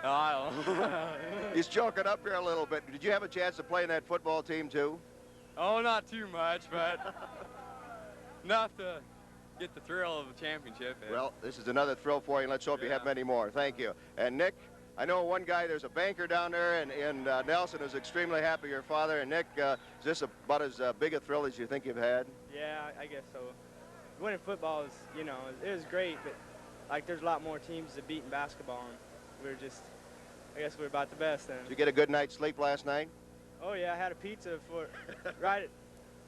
Oh, I don't know. He's choking up here a little bit. Did you have a chance to play in that football team, too? Oh, not too much, but enough to get the thrill of the championship. Well, this is another thrill for you, and let's hope you have many more. Thank you. And Nick, I know one guy, there's a banker down there in Nelson who's extremely happy, your father. And Nick, is this about as big a thrill as you think you've had? Yeah, I guess so. Winning football is, it was great, but like there's a lot more teams to beat in basketball, and I guess we're about the best then. Did you get a good night's sleep last night? Oh yeah, I had a pizza right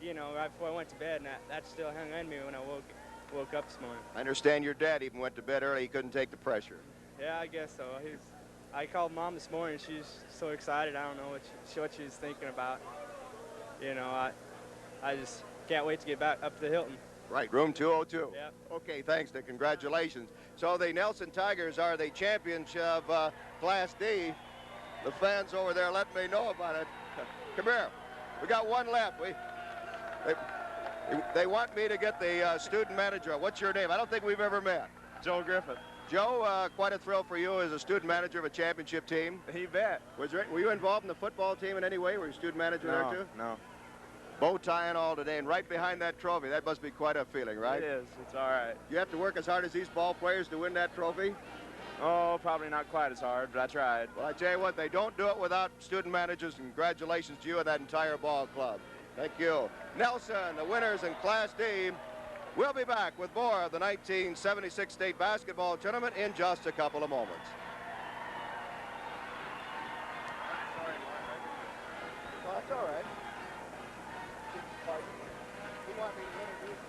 before I went to bed, and that still hung on me when I woke up this morning. I understand your dad even went to bed early. He couldn't take the pressure. Yeah, I guess so. I called Mom this morning. She's so excited. I don't know what she was thinking about. I just can't wait to get back up to the Hilton. Right, room 202. Yep. Okay, thanks, Nick. Congratulations. So the Nelson Tigers are the champions of Class D. The fans over there let me know about it. Come here. We got one left. They want me to get the student manager. What's your name? I don't think we've ever met. Joe Griffith. Joe, quite a thrill for you as a student manager of a championship team. He bet. Were you involved in the football team in any way? Were you student manager there too? No. Bow tie and all today, and right behind that trophy. That must be quite a feeling, right? It is. It's all right. You have to work as hard as these ball players to win that trophy? Oh, probably not quite as hard, but I tried. Well, I tell you what, they don't do it without student managers. Congratulations to you and that entire ball club. Thank you. Nelson, the winners in Class D. We'll be back with more of the 1976 state basketball tournament in just a couple of moments. Well, that's all right. You want me to introduce